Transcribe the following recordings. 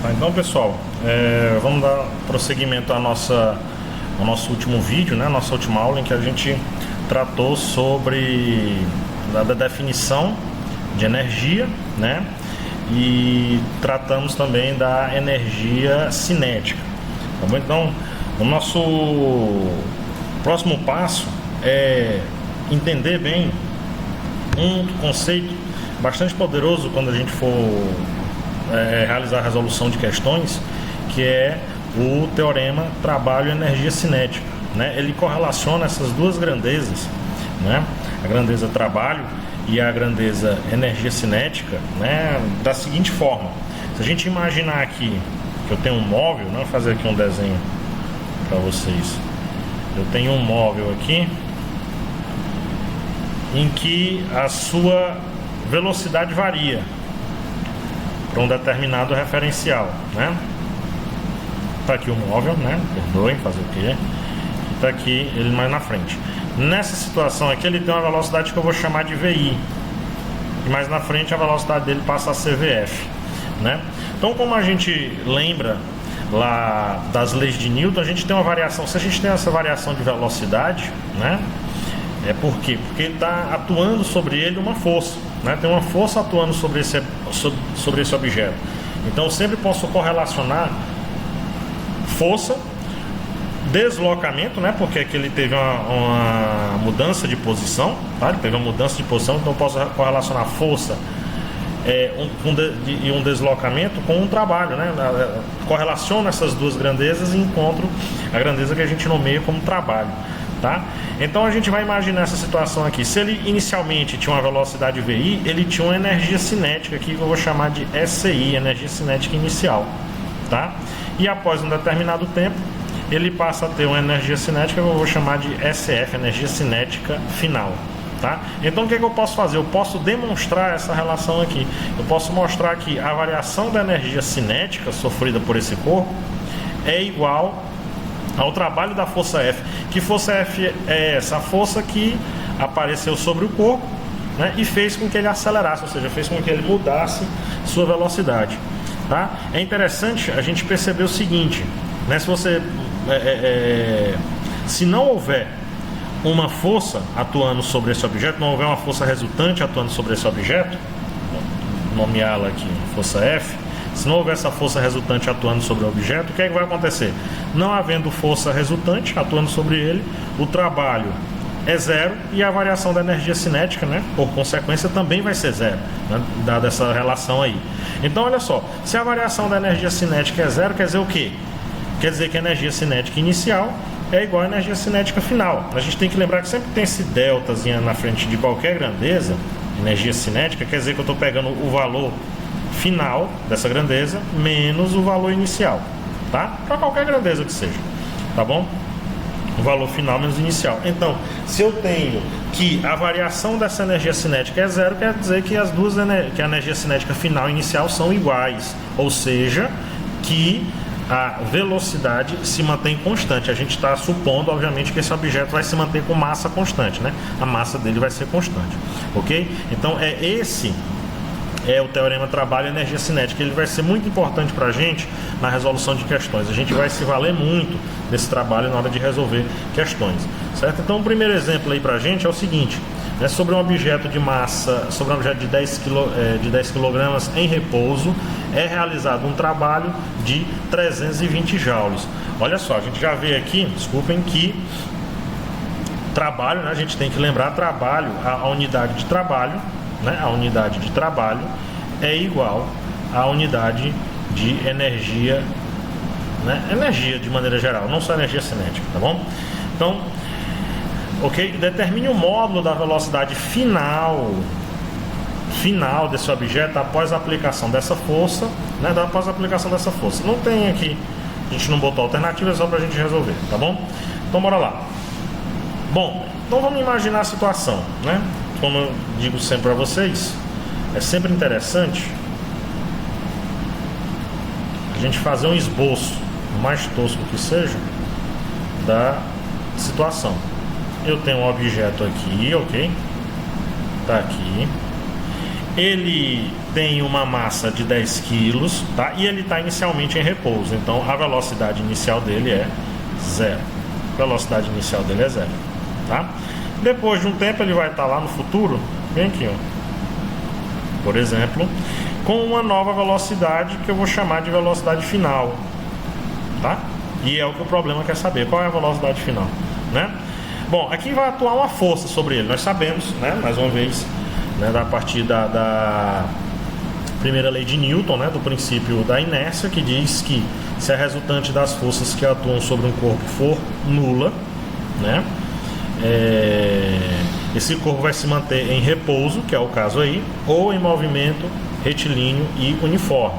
Então, pessoal, vamos dar prosseguimento ao nosso último vídeo, né? Nossa última aula, em que a gente tratou sobre da definição de energia, né? E tratamos também da energia cinética. Tá bom? Então, o nosso próximo passo é entender bem um conceito bastante poderoso quando a gente for realizar a resolução de questões, que é o teorema trabalho-energia cinética, né? Ele correlaciona essas duas grandezas, né? A grandeza trabalho e a grandeza energia cinética, né? Da seguinte forma: se a gente imaginar aqui que eu tenho um móvel, né? Vou fazer aqui um desenho para vocês. Eu tenho um móvel aqui em que a sua velocidade varia para um determinado referencial, né? Tá aqui o móvel, né? Perdoem, fazer o quê? E tá aqui ele mais na frente. Nessa situação aqui ele tem uma velocidade que eu vou chamar de VI, e mais na frente a velocidade dele passa a ser VF, né? Então, como a gente lembra lá das leis de Newton, a gente tem uma variação. Se a gente tem essa variação de velocidade, né? É por quê? Porque está atuando sobre ele uma força, né? Tem uma força atuando sobre esse objeto. Então eu sempre posso correlacionar força, deslocamento, né? Porque aqui ele teve uma mudança de posição, tá? Ele teve uma mudança de posição, então eu posso correlacionar força e um deslocamento com um trabalho, né? Correlaciono essas duas grandezas e encontro a grandeza que a gente nomeia como trabalho. Tá? Então a gente vai imaginar essa situação aqui. Se ele inicialmente tinha uma velocidade VI, ele tinha uma energia cinética aqui que eu vou chamar de SI, energia cinética inicial, tá? E após um determinado tempo, ele passa a ter uma energia cinética que eu vou chamar de SF, energia cinética final, tá? Então o que eu posso fazer? Eu posso demonstrar essa relação aqui. Eu posso mostrar que a variação da energia cinética sofrida por esse corpo é igual ao trabalho da força F. Que força F é essa? A força que apareceu sobre o corpo, né, e fez com que ele acelerasse, ou seja, fez com que ele mudasse sua velocidade, tá? É interessante a gente perceber o seguinte, né? Se não houver uma força atuando sobre esse objeto, não houver uma força resultante atuando sobre esse objeto, vou nomeá-la aqui força F. Se não houver essa força resultante atuando sobre o objeto, o que é que vai acontecer? Não havendo força resultante atuando sobre ele, o trabalho é zero e a variação da energia cinética, né, por consequência, também vai ser zero, né, dada essa relação aí. Então, olha só, se a variação da energia cinética é zero, quer dizer o quê? Quer dizer que a energia cinética inicial é igual à energia cinética final. A gente tem que lembrar que sempre tem esse deltazinho na frente de qualquer grandeza, energia cinética, quer dizer que eu estou pegando o valor final dessa grandeza menos o valor inicial, tá? Para qualquer grandeza que seja, tá bom? O valor final menos inicial. Então, se eu tenho que a variação dessa energia cinética é zero, quer dizer que que a energia cinética final e inicial são iguais, ou seja, que a velocidade se mantém constante. A gente está supondo, obviamente, que esse objeto vai se manter com massa constante, né? A massa dele vai ser constante, ok? Então, esse é o teorema trabalho-energia cinética. Ele vai ser muito importante para a gente na resolução de questões. A gente vai se valer muito desse trabalho na hora de resolver questões, certo? Então, o primeiro exemplo aí para a gente é o seguinte, né? Sobre um objeto de massa, sobre um objeto de 10 kg em repouso, é realizado um trabalho de 320 joules. Olha só, a gente já vê aqui, desculpem, que trabalho, né? A gente tem que lembrar trabalho, a unidade de trabalho, né? A unidade de trabalho é igual à unidade de energia, né? Energia de maneira geral, não só energia cinética, tá bom? Então, ok? Determine o módulo da velocidade final desse objeto após a aplicação dessa força, né? Após a aplicação dessa força. Não tem aqui, a gente não botou alternativa, é só pra gente resolver, tá bom? Então bora lá. Bom, então vamos imaginar a situação, né? Como eu digo sempre para vocês, é sempre interessante a gente fazer um esboço, o mais tosco que seja, da situação. Eu tenho um objeto aqui, ok? Tá aqui. ele tem uma massa de 10 kg, tá? E ele está inicialmente em repouso, então a velocidade inicial dele é zero. A velocidade inicial dele é zero, tá? Depois de um tempo ele vai estar lá no futuro, bem aqui, ó, por exemplo, com uma nova velocidade que eu vou chamar de velocidade final, tá? E é o que o problema quer saber, qual é a velocidade final, né? Bom, aqui vai atuar uma força sobre ele, nós sabemos, né, mais uma vez, né, a partir da primeira lei de Newton, né, do princípio da inércia, que diz que se a resultante das forças que atuam sobre um corpo for nula, né, esse corpo vai se manter em repouso, que é o caso aí, ou em movimento retilíneo e uniforme,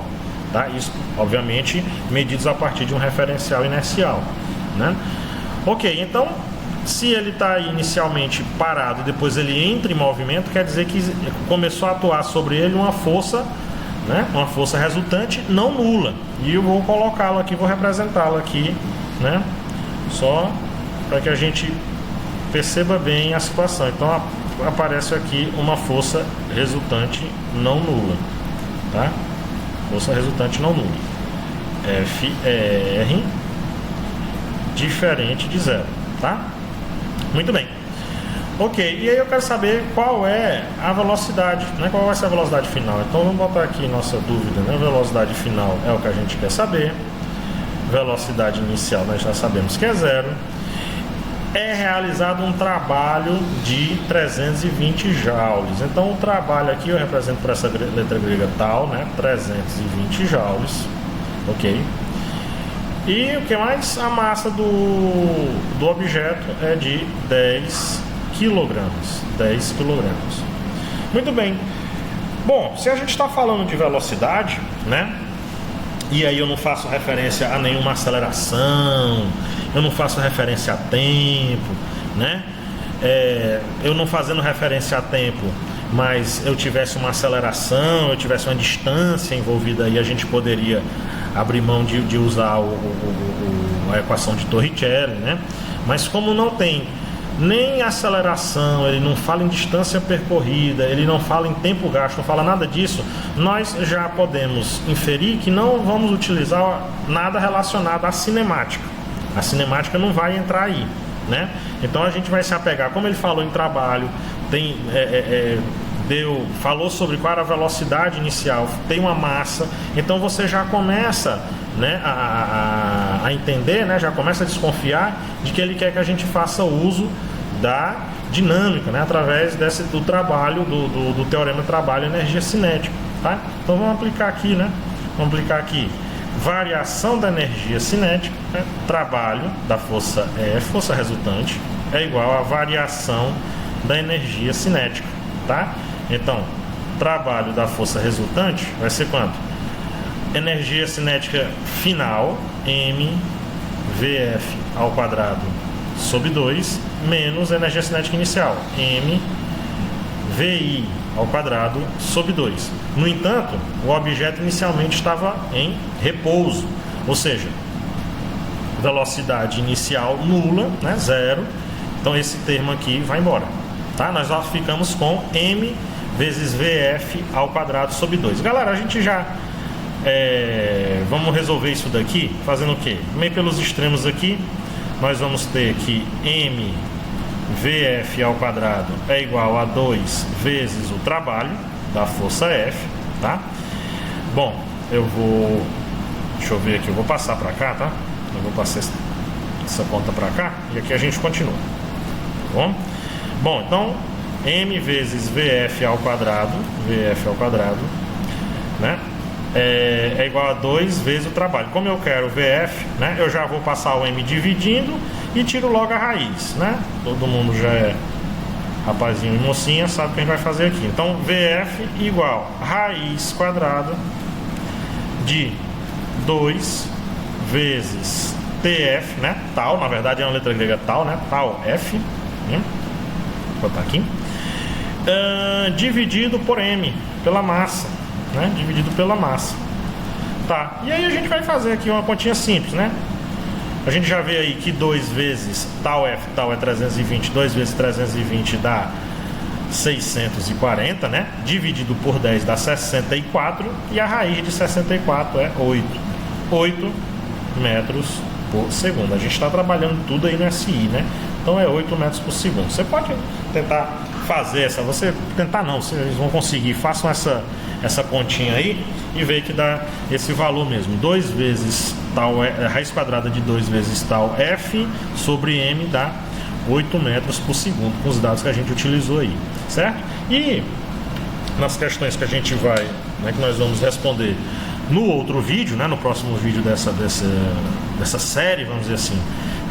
tá? Isso, obviamente, medidos a partir de um referencial inercial, né? Ok, então, se ele está inicialmente parado e depois ele entra em movimento, quer dizer que começou a atuar sobre ele uma força, né? Uma força resultante não nula. E eu vou colocá-lo aqui, vou representá-lo aqui, né? Só para que a gente perceba bem a situação. Então aparece aqui uma força resultante não nula, tá? Força resultante não nula. FR diferente de zero, tá? Muito bem. Ok, e aí eu quero saber qual é a velocidade, né? Qual vai ser a velocidade final. Então vamos botar aqui nossa dúvida, né? Velocidade final é o que a gente quer saber. Velocidade inicial nós já sabemos que é zero. É realizado um trabalho de 320 joules. Então o trabalho aqui eu represento por essa letra grega tal, né? 320 joules, ok? E o que mais? A massa do objeto é de 10 quilogramas. 10 quilogramas. Muito bem. Bom, se a gente está falando de velocidade, né? E aí eu não faço referência a nenhuma aceleração, eu não faço referência a tempo, né? Eu não fazendo referência a tempo, mas eu tivesse uma aceleração, eu tivesse uma distância envolvida aí, a gente poderia abrir mão de usar a equação de Torricelli, né? Mas como não tem nem aceleração, ele não fala em distância percorrida, ele não fala em tempo gasto, não fala nada disso, nós já podemos inferir que não vamos utilizar nada relacionado à cinemática. A cinemática não vai entrar aí, né? Então a gente vai se apegar, como ele falou em trabalho, falou sobre qual era a velocidade inicial, tem uma massa, então você já começa, né, a entender, né, já começa a desconfiar de que ele quer que a gente faça uso da dinâmica, né, através do trabalho, do teorema trabalho energia cinética, tá? Então vamos aplicar aqui, né? Vamos aplicar aqui variação da energia cinética, né, trabalho da força F, força resultante, é igual a variação da energia cinética, tá? Então, trabalho da força resultante vai ser quanto? Energia cinética final, mVf ao quadrado sobre 2, menos energia cinética inicial, mVi ao quadrado sobre 2. No entanto, o objeto inicialmente estava em repouso, ou seja, velocidade inicial nula, né, zero. Então esse termo aqui vai embora, tá? Nós já ficamos com m vezes Vf ao quadrado sobre 2. Galera, a gente já vamos resolver isso daqui fazendo o quê? Meio pelos extremos aqui, nós vamos ter que m Vf ao quadrado é igual a 2 vezes o trabalho da força F, tá? Bom, deixa eu ver aqui, eu vou passar para cá, tá? Eu vou passar essa conta para cá e aqui a gente continua, tá bom? Bom, então m vezes Vf ao quadrado, né? É igual a 2 vezes o trabalho. Como eu quero Vf, né, eu já vou passar o m dividindo e tiro logo a raiz, né? Todo mundo já é rapazinho e mocinha, sabe o que a gente vai fazer aqui. Então Vf igual raiz quadrada de 2 vezes Tf, né? Tal, na verdade é uma letra grega tal, né? Tal F, né? Vou botar aqui, dividido por m, pela massa, né? Dividido pela massa. Tá, e aí a gente vai fazer aqui uma continha simples, né? A gente já vê aí que 2 vezes tal F, tal é 320, 2 vezes 320 dá 640, né? Dividido por 10 dá 64 e a raiz de 64 é 8 metros por segundo. A gente está trabalhando tudo aí no SI, né? Então é 8 metros por segundo. Você pode tentar fazer essa, vocês vão conseguir, façam essa continha aí e ver que dá esse valor mesmo. 2 vezes tal, raiz quadrada de 2 vezes tal F sobre M dá 8 metros por segundo, com os dados que a gente utilizou aí, certo? E nas questões que a gente vai, né, que nós vamos responder no outro vídeo, né, no próximo vídeo dessa série, vamos dizer assim,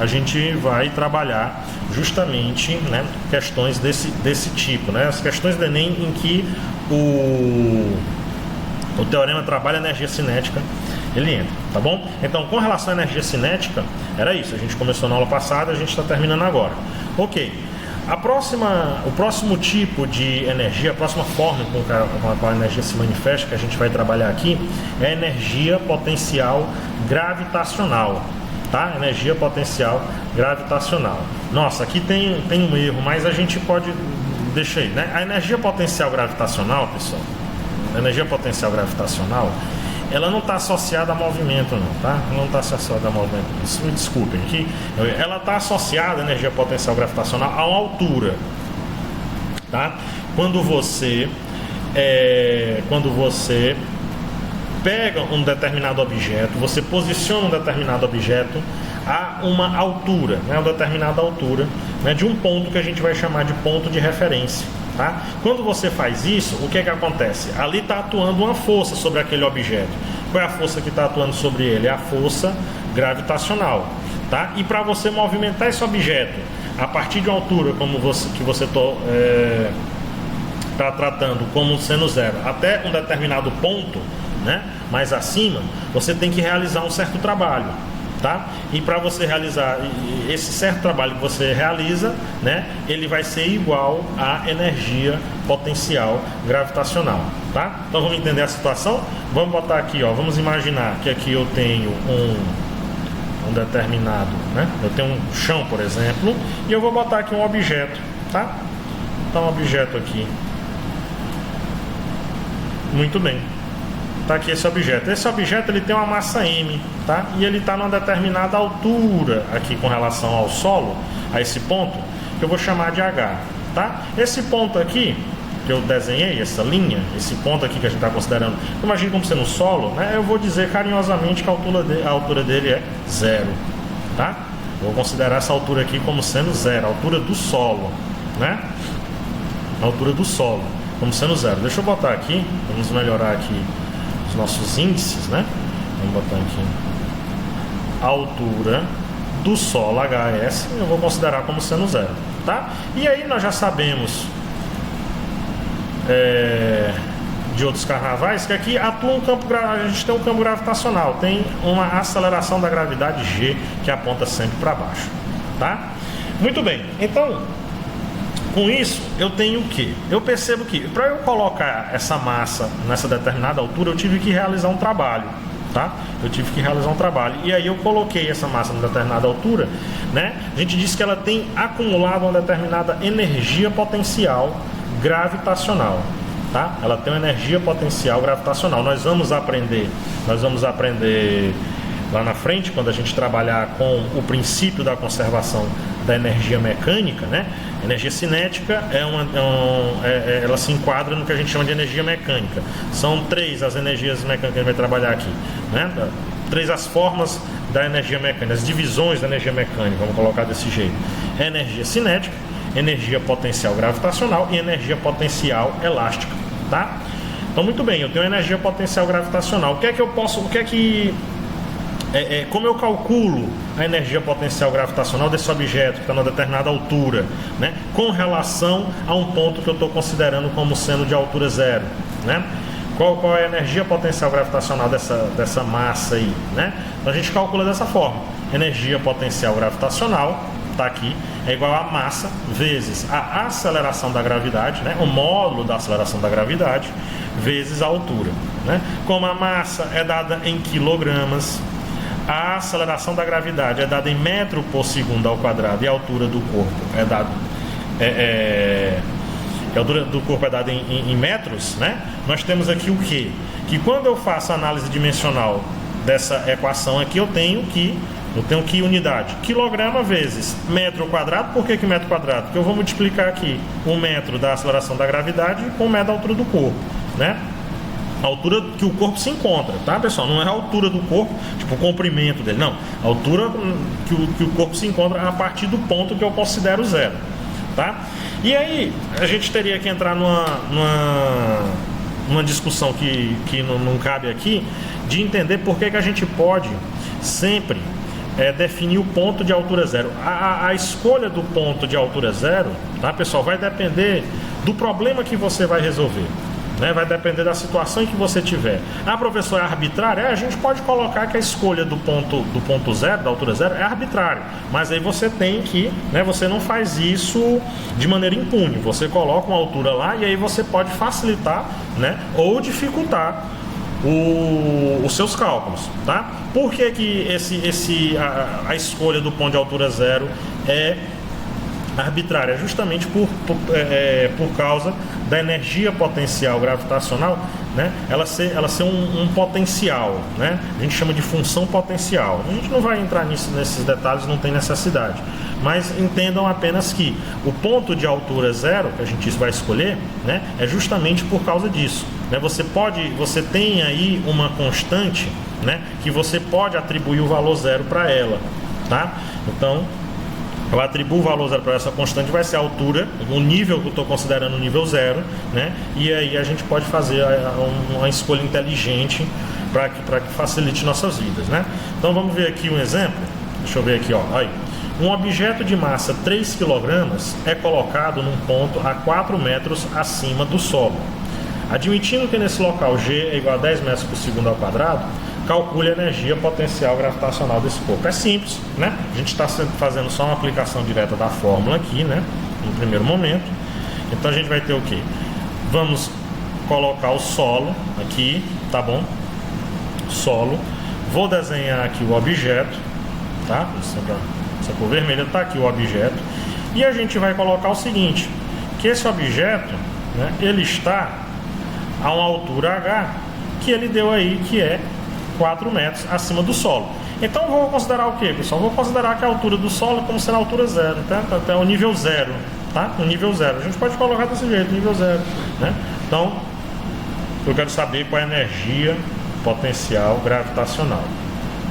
a gente vai trabalhar justamente, né, questões desse tipo, né, as questões do Enem em que o teorema trabalha a energia cinética, ele entra, tá bom? Então, com relação à energia cinética, era isso, a gente começou na aula passada, a gente está terminando agora. Ok, o próximo tipo de energia, a próxima forma com a qual a energia se manifesta, que a gente vai trabalhar aqui, é a energia potencial gravitacional, tá? Energia potencial gravitacional. Nossa, aqui tem um erro, mas a gente pode... Deixa aí, né? A energia potencial gravitacional, pessoal, a energia potencial gravitacional, ela não está associada a movimento, não, tá? Ela não está associada a movimento. Me desculpem aqui. Ela está associada, a energia potencial gravitacional, a uma altura, tá? Quando você pega um determinado objeto, você posiciona um determinado objeto a uma altura, né? Uma determinada altura, né? De um ponto que a gente vai chamar de ponto de referência. Tá? Quando você faz isso, o que acontece? Ali está atuando uma força sobre aquele objeto. Qual é a força que está atuando sobre ele? É a força gravitacional. Tá? E para você movimentar esse objeto a partir de uma altura como você está tratando como seno zero até um determinado ponto, né, mais acima, você tem que realizar um certo trabalho. Tá? E para você realizar esse certo trabalho que você realiza, né, ele vai ser igual à energia potencial gravitacional, tá? Então vamos entender a situação? Vamos botar aqui, ó, vamos imaginar que aqui eu tenho um determinado, né? Eu tenho um chão, por exemplo, e eu vou botar aqui um objeto, tá? Então um objeto aqui. Muito bem. Tá aqui esse objeto. Esse objeto ele tem uma massa M, tá? E ele está numa determinada altura aqui com relação ao solo, a esse ponto, que eu vou chamar de H, tá? Esse ponto aqui que eu desenhei, essa linha, esse ponto aqui que a gente está considerando, imagine como sendo o solo, né? Eu vou dizer carinhosamente que a altura dele é 0, tá? Vou considerar essa altura aqui como sendo 0, a altura do solo, né? A altura do solo como sendo 0. Deixa eu botar aqui, vamos melhorar aqui os nossos índices, né? Vamos botar aqui a altura do solo HS, eu vou considerar como sendo 0, tá? E aí nós já sabemos de outros carnavais que aqui atua um campo, a gente tem um campo gravitacional, tem uma aceleração da gravidade G que aponta sempre para baixo, tá? Muito bem, então com isso, eu tenho o que? Eu percebo que para eu colocar essa massa nessa determinada altura, eu tive que realizar um trabalho, tá? Eu tive que realizar um trabalho. E aí eu coloquei essa massa em determinada altura, né? A gente diz que ela tem acumulado uma determinada energia potencial gravitacional, tá? Ela tem uma energia potencial gravitacional. Nós vamos aprender lá na frente, quando a gente trabalhar com o princípio da conservação da energia mecânica, né? Energia cinética ela se enquadra no que a gente chama de energia mecânica. São 3 as energias mecânicas que a gente vai trabalhar aqui, né? 3 as formas da energia mecânica, as divisões da energia mecânica, vamos colocar desse jeito: energia cinética, energia potencial gravitacional e energia potencial elástica, tá? Então, muito bem, eu tenho energia potencial gravitacional. Como eu calculo a energia potencial gravitacional desse objeto que está numa determinada altura, né, com relação a um ponto que eu estou considerando como sendo de altura 0, né? Qual é a energia potencial gravitacional dessa massa aí, né? Então a gente calcula dessa forma: energia potencial gravitacional está aqui, é igual a massa vezes a aceleração da gravidade, né, o módulo da aceleração da gravidade, vezes a altura, né? Como a massa é dada em quilogramas, a aceleração da gravidade é dada em metro por segundo ao quadrado e a altura do corpo é dada que a altura do corpo é dada em metros, né? Nós temos aqui o quê? Que quando eu faço a análise dimensional dessa equação aqui, eu tenho que unidade, quilograma vezes metro quadrado. Por que metro quadrado? Porque eu vou multiplicar aqui o metro da aceleração da gravidade com o metro da altura do corpo, né? A altura que o corpo se encontra, tá, pessoal? Não é a altura do corpo, tipo o comprimento dele, não. A altura que o corpo se encontra a partir do ponto que eu considero zero, tá? E aí, a gente teria que entrar numa discussão que não cabe aqui, de entender por que a gente pode sempre definir o ponto de altura zero. A escolha do ponto de altura zero, tá, pessoal, vai depender do problema que você vai resolver, né? Vai depender da situação em que você tiver. Professor, é arbitrário? A gente pode colocar que a escolha do ponto zero, da altura zero, é arbitrário, mas aí você tem que, né, você não faz isso de maneira impune, você coloca uma altura lá e aí você pode facilitar, né, ou dificultar os seus cálculos, tá? Por que a escolha do ponto de altura zero é arbitrária? Justamente por causa da energia potencial gravitacional, né? Ela ser um potencial, né? A gente chama de função potencial. A gente não vai entrar nesses detalhes, não tem necessidade. Mas entendam apenas que o ponto de altura zero que a gente vai escolher, né, é justamente por causa disso, né? Você tem aí uma constante, né, que você pode atribuir o valor zero para ela, tá? Então, eu atribuo o valor zero para essa constante, vai ser a altura, o nível que eu estou considerando o nível zero, né? E aí a gente pode fazer uma escolha inteligente para que facilite nossas vidas, né? Então vamos ver aqui um exemplo. Deixa eu ver aqui, ó. Aí. Um objeto de massa 3 kg é colocado num ponto a 4 metros acima do solo. Admitindo que nesse local G é igual a 10 metros por segundo ao quadrado, calcule a energia potencial gravitacional desse corpo. É simples, né? A gente está fazendo só uma aplicação direta da fórmula aqui, né? No primeiro momento. Então a gente vai ter o quê? Vamos colocar o solo aqui, tá bom? Solo. Vou desenhar aqui o objeto, tá? Essa cor vermelha está aqui o objeto. E a gente vai colocar o seguinte, que esse objeto, né, ele está a uma altura H, que ele deu aí, que é 4 metros acima do solo. Então eu vou considerar o que, pessoal? Vou considerar que a altura do solo é como sendo a altura zero, tá? Até o nível zero, tá? O nível zero. A gente pode colocar desse jeito, nível zero, né? Então, eu quero saber qual é a energia potencial gravitacional.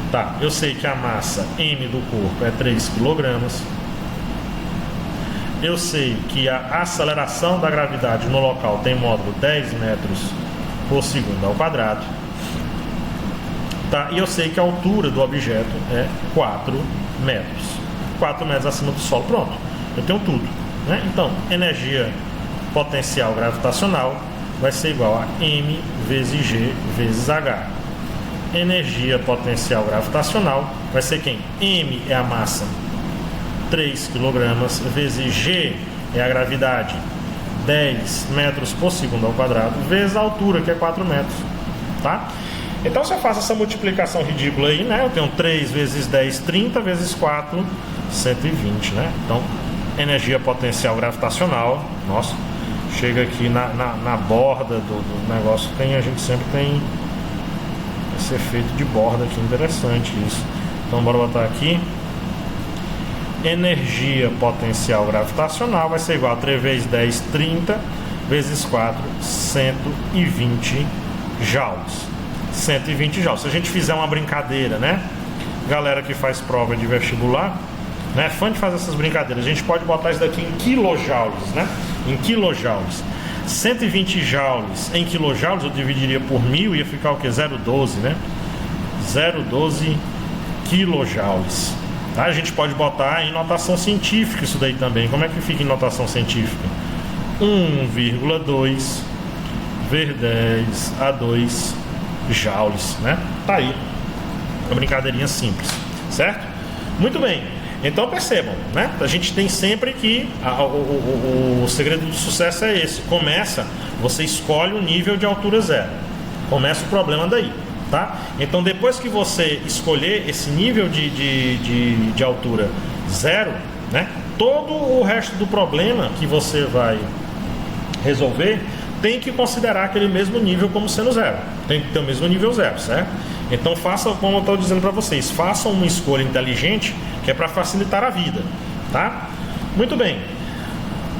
Tá, eu sei que a massa M do corpo é 3 kg. Eu sei que a aceleração da gravidade no local tem módulo 10 metros por segundo ao quadrado. Tá, e eu sei que a altura do objeto é 4 metros. 4 metros acima do solo. Pronto, eu tenho tudo, né? Então, energia potencial gravitacional vai ser igual a M vezes G vezes H. Energia potencial gravitacional vai ser quem? M é a massa, 3 kg, vezes G é a gravidade, 10 metros por segundo ao quadrado, vezes a altura, que é 4 metros, tá? Então, se eu faço essa multiplicação ridícula aí, né? Eu tenho 3 vezes 10, 30, vezes 4, 120, né? Então, energia potencial gravitacional, nossa, chega aqui na borda do negócio, a gente sempre tem esse efeito de borda aqui, interessante isso. Então bora botar aqui, energia potencial gravitacional vai ser igual a 3 vezes 10, 30, vezes 4, 120 joules. 120 joules. Se a gente fizer uma brincadeira, né, galera que faz prova de vestibular, né, fã de fazer essas brincadeiras, a gente pode botar isso daqui em quilojoules, né, em quilojoules. 120 joules em quilojoules eu dividiria por 1000, ia ficar o que? 0,12, né? 0,12 quilojoules. Tá? A gente pode botar em notação científica isso daí também. Como é que fica em notação científica? 1,2 vezes 10 a 2 joules, né? Tá aí. Uma brincadeirinha simples, certo? Muito bem. Então percebam, né? A gente tem sempre que o segredo do sucesso é esse. Você escolhe o nível de altura zero. Começa o problema daí, tá? Então depois que você escolher esse nível de altura zero, né? Todo o resto do problema que você vai resolver, tem que considerar aquele mesmo nível como sendo zero. Tem que ter o mesmo nível zero, certo? Então faça, como eu estou dizendo para vocês, façam uma escolha inteligente que é para facilitar a vida, tá? Muito bem.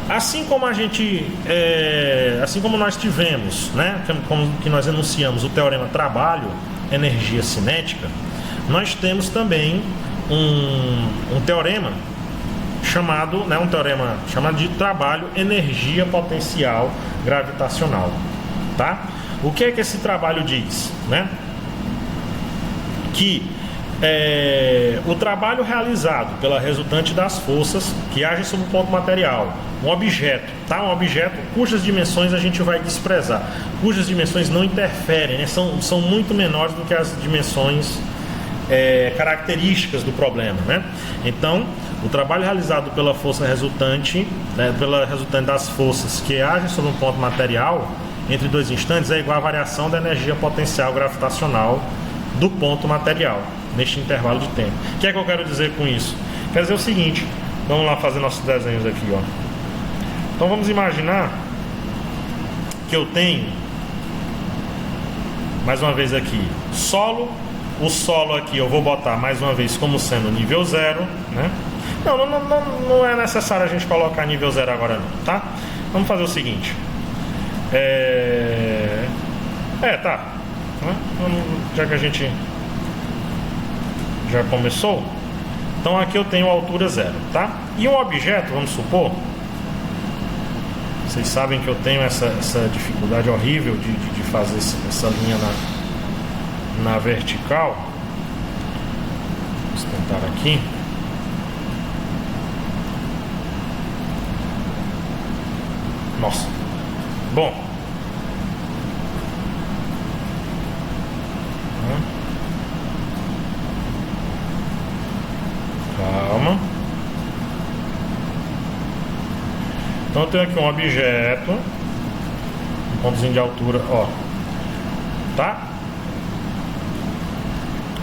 Assim como assim como nós tivemos, né, como que nós enunciamos o teorema trabalho, energia cinética, nós temos também um teorema chamado, né, um teorema chamado de trabalho, energia potencial gravitacional, tá? O que é que esse trabalho diz, né? Que o trabalho realizado pela resultante das forças que agem sobre o ponto material, um objeto, tá? Um objeto cujas dimensões a gente vai desprezar, cujas dimensões não interferem, né? São muito menores do que as dimensões características do problema, né? Então, o trabalho realizado pela força resultante, né, pela resultante das forças que agem sobre um ponto material entre dois instantes é igual à variação da energia potencial gravitacional do ponto material neste intervalo de tempo. O que é que eu quero dizer com isso? Quer dizer o seguinte, vamos lá fazer nossos desenhos aqui, ó. Então vamos imaginar que eu tenho, mais uma vez aqui, solo. O solo aqui eu vou botar mais uma vez como sendo nível 0, né? Não é necessário a gente colocar nível 0 agora não, tá? Vamos fazer o seguinte. Tá. Já que a gente já começou, então aqui eu tenho altura 0, tá? E um objeto, vamos supor, vocês sabem que eu tenho essa dificuldade horrível de fazer essa linha na vertical. Vamos tentar aqui. Nossa. Bom. Calma. Então eu tenho aqui um objeto, um pontozinho de altura, ó. Tá?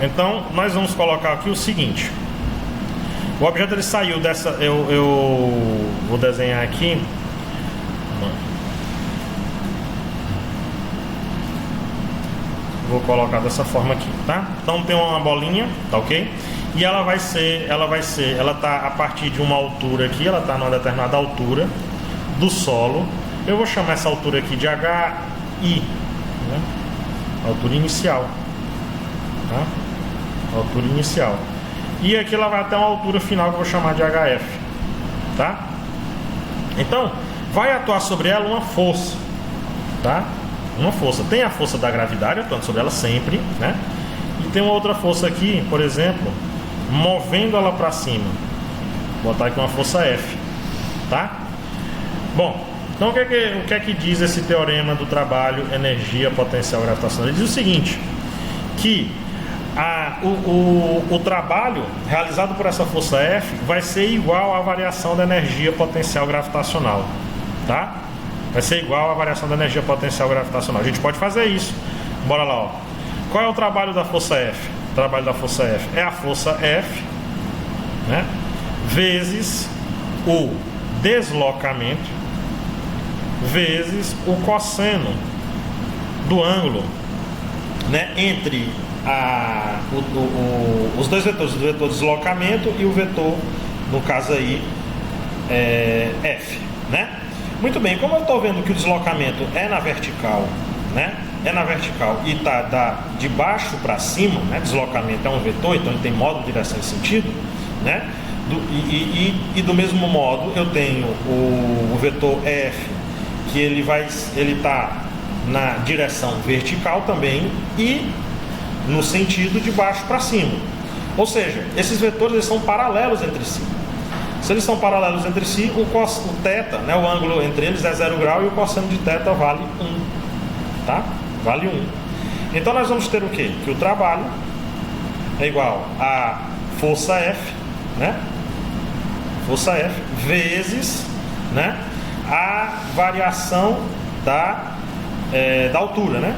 Então nós vamos colocar aqui o seguinte. O objeto ele saiu dessa. Eu vou desenhar aqui. Vou colocar dessa forma aqui, tá? Então tem uma bolinha, tá ok? E ela tá a partir de uma altura aqui, ela tá numa determinada altura do solo. Eu vou chamar essa altura aqui de HI, né? Altura inicial, tá? Altura inicial. E aqui ela vai até uma altura final que eu vou chamar de HF, tá? Então, vai atuar sobre ela uma força, tá? Uma força. Tem a força da gravidade atuando sobre ela sempre, né? E tem uma outra força aqui, por exemplo, movendo ela para cima. Vou botar aqui uma força F, tá? Bom, então o que é que diz esse teorema do trabalho, energia, potencial gravitacional? Ele diz o seguinte, que o trabalho realizado por essa força F vai ser igual à variação da energia potencial gravitacional, tá? Vai ser igual à variação da energia potencial gravitacional. A gente pode fazer isso. Bora lá, ó. Qual é o trabalho da força F? O trabalho da força F é a força F, né, vezes o deslocamento vezes o cosseno do ângulo, né, entre os dois vetores, o vetor deslocamento e o vetor, no caso aí, F, né? Muito bem, como eu estou vendo que o deslocamento é na vertical, né? É na vertical e tá de baixo para cima, né? Deslocamento é um vetor, então ele tem módulo, direção e sentido, né? E do mesmo modo eu tenho o vetor F, que ele tá na direção vertical também e no sentido de baixo para cima. Ou seja, esses vetores eles são paralelos entre si. Se eles são paralelos entre si, o θ, né, o ângulo entre eles é 0 grau e o cosseno de θ vale 1, tá? Vale 1. Então nós vamos ter o quê? Que o trabalho é igual a força F, né? Força F vezes, né, a variação da altura, né?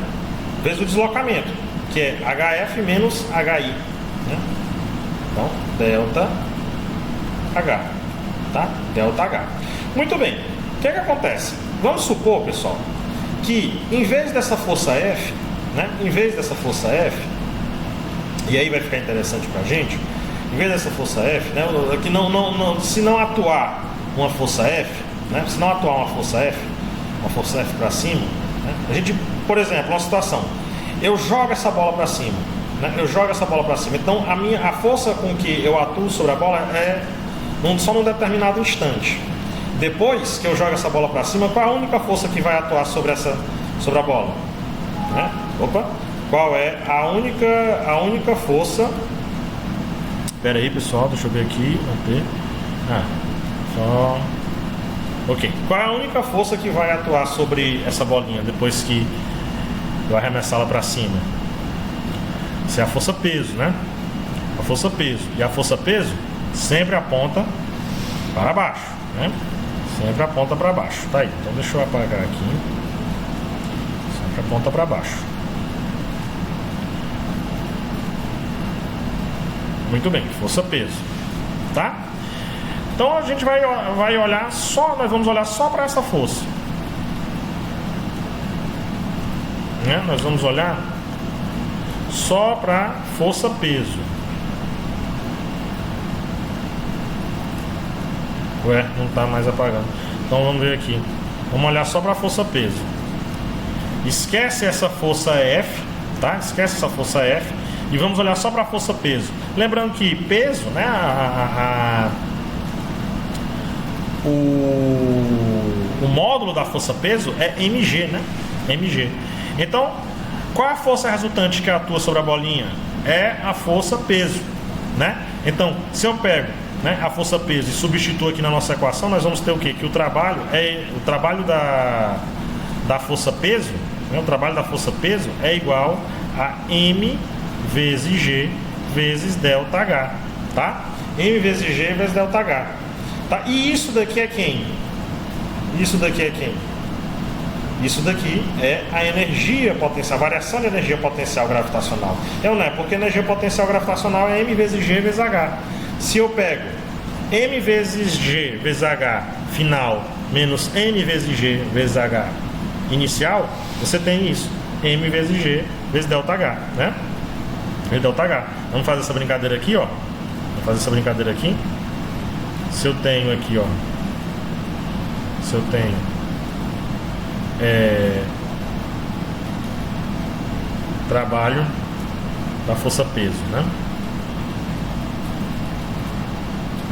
Vezes o deslocamento, que é HF menos HI, né? Então, delta H, tá? Delta H. Muito bem. O que é que acontece? vamos supor, pessoal, que em vez dessa força F, né, e aí vai ficar interessante pra gente, em vez dessa força F, né, que se não atuar uma força F, né, se não atuar uma força F para cima, né, a gente, por exemplo, uma situação, eu jogo essa bola para cima, né, então a força com que eu atuo sobre a bola é só num determinado instante. Depois que eu jogo essa bola para cima, qual é a única força que vai atuar sobre a bola? Né? Qual é a única força? Espera aí, pessoal, deixa eu ver aqui. Ok. Qual é a única força que vai atuar sobre essa bolinha depois que eu arremessá-la para cima? Isso é a força peso, né? A força peso. E a força peso sempre aponta para baixo, né? Sempre aponta para baixo. Tá aí. Então deixa eu apagar aqui. Sempre aponta para baixo. Muito bem, força peso, tá? Então a gente vai olhar só, nós vamos olhar só para essa força, né? Nós vamos olhar só para força peso. Ué, não está mais apagando. Então vamos ver aqui. Vamos olhar só para força peso. Esquece essa força F, tá? Esquece essa força F. E vamos olhar só para a força peso. Lembrando que peso, né, o módulo da força peso é mg, né? mg. Então, qual é a força resultante que atua sobre a bolinha? É a força peso, né? Então, se eu pego, né, a força peso e substituo aqui na nossa equação, nós vamos ter o quê? Que o trabalho da força peso, né, o trabalho da força peso é igual a m vezes G vezes delta H, tá? M vezes G vezes delta H, tá? E isso daqui é quem? Isso daqui é a energia potencial, a variação de energia potencial gravitacional. Não é? Porque a energia potencial gravitacional é M vezes G vezes H. Se eu pego M vezes G vezes H final menos M vezes G vezes H inicial, você tem isso, M vezes G vezes delta H, né? Delta H. Vamos fazer essa brincadeira aqui, ó. Se eu tenho aqui, ó. Trabalho da força peso, né?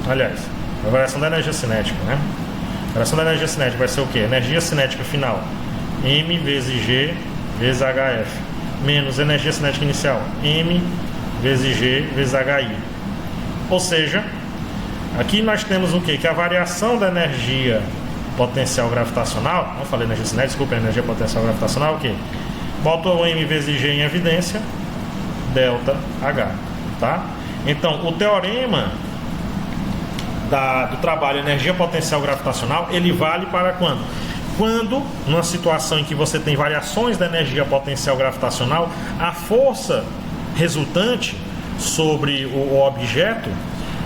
Aliás, a variação da energia cinética, né? A variação da energia cinética vai ser o quê? Energia cinética final, M vezes G vezes HF. Menos energia cinética inicial, M vezes G vezes HI. Ou seja, aqui nós temos o quê? Que a variação da energia potencial gravitacional, não falei energia cinética, desculpa, energia potencial gravitacional, o quê? Boto o M vezes G em evidência, delta H, tá? Então, o teorema do trabalho energia potencial gravitacional, ele vale para quando? Quando, numa situação em que você tem variações da energia potencial gravitacional, a força resultante sobre o objeto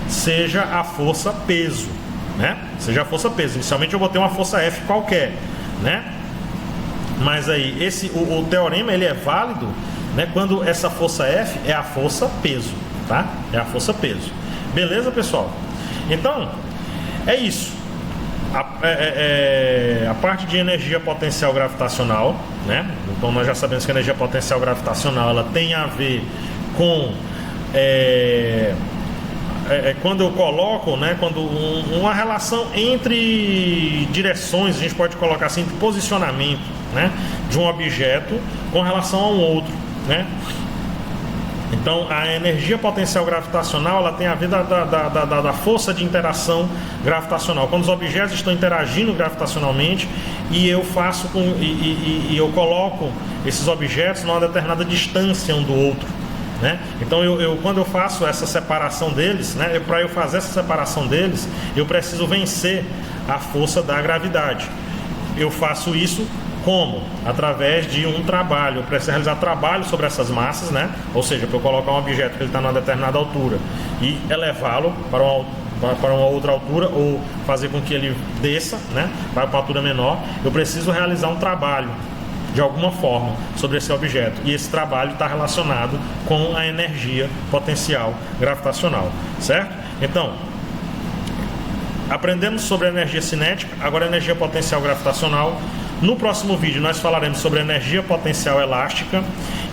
seja a força peso, né? Seja a força peso. Inicialmente eu botei uma força F qualquer, né? Mas aí o teorema ele é válido, né? Quando essa força F é a força peso, tá? É a força peso. Beleza, pessoal? Então é isso. A parte de energia potencial gravitacional, né? Então nós já sabemos que a energia potencial gravitacional ela tem a ver com quando eu coloco, né? Quando uma relação entre direções, a gente pode colocar assim, de posicionamento, né? De um objeto com relação a um outro, né? Então a energia potencial gravitacional ela tem a ver da força de interação gravitacional. Quando os objetos estão interagindo gravitacionalmente e eu faço e eu coloco esses objetos numa determinada distância um do outro, né? Então quando eu faço essa separação deles, né? Para eu fazer essa separação deles, eu preciso vencer a força da gravidade. Eu faço isso como? Através de um trabalho. Eu preciso realizar trabalho sobre essas massas, né? Ou seja, para eu colocar um objeto que ele está numa determinada altura e elevá-lo para uma para uma outra altura ou fazer com que ele desça, né, para uma altura menor, eu preciso realizar um trabalho de alguma forma sobre esse objeto, e esse trabalho está relacionado com a energia potencial gravitacional, certo? Então, aprendemos sobre a energia cinética, agora a energia potencial gravitacional. No próximo vídeo nós falaremos sobre a energia potencial elástica,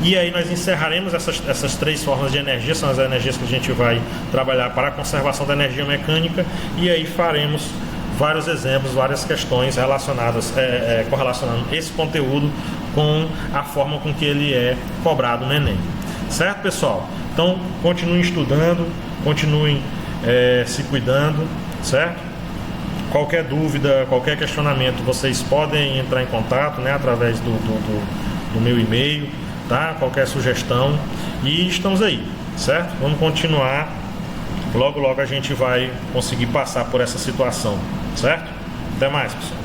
e aí nós encerraremos essas três formas de energia, são as energias que a gente vai trabalhar para a conservação da energia mecânica, e aí faremos vários exemplos, várias questões relacionadas, correlacionando esse conteúdo com a forma com que ele é cobrado no Enem. Certo, pessoal? Então, continuem estudando, continuem se cuidando, certo? Qualquer dúvida, qualquer questionamento, vocês podem entrar em contato, né, através do meu e-mail, tá? Qualquer sugestão, e estamos aí, certo? Vamos continuar. Logo, logo a gente vai conseguir passar por essa situação, certo? Até mais, pessoal.